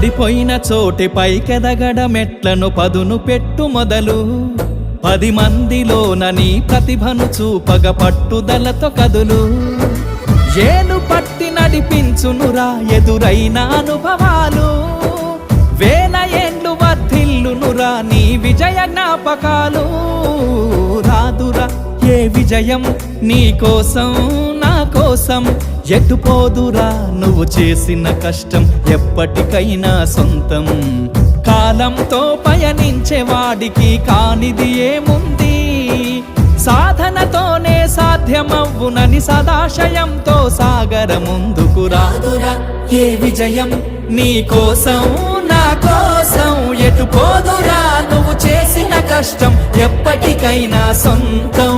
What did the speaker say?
పడిపోయిన చోటి పైకెదగడ మెట్లను పదును పెట్టు మొదలు 10 మందిలోన నీ ప్రతిభను చూపగ పట్టుదలతో కదులు ఏలు పట్టి నడిపించునురా ఎదురైన అనుభవాలు వేల ఏండ్లు వర్ధిల్లునురా నీ విజయ జ్ఞాపకాలు రాదురా ఏ విజయం నీ కోసం నా కోసం ఎటుపోదురా నువ్వు చేసిన కష్టం ఎప్పటికైనా సొంతం కాలంతో పయనించే వాడికి కానిది ఏముంది సాధనతోనే సాధ్యమవ్వునని సదాశయంతో సాగర ముందుకు రాదురా ఏ విజయం నీ కోసం నా కోసం ఎటుపోదురా నువ్వు చేసిన కష్టం ఎప్పటికైనా సొంతం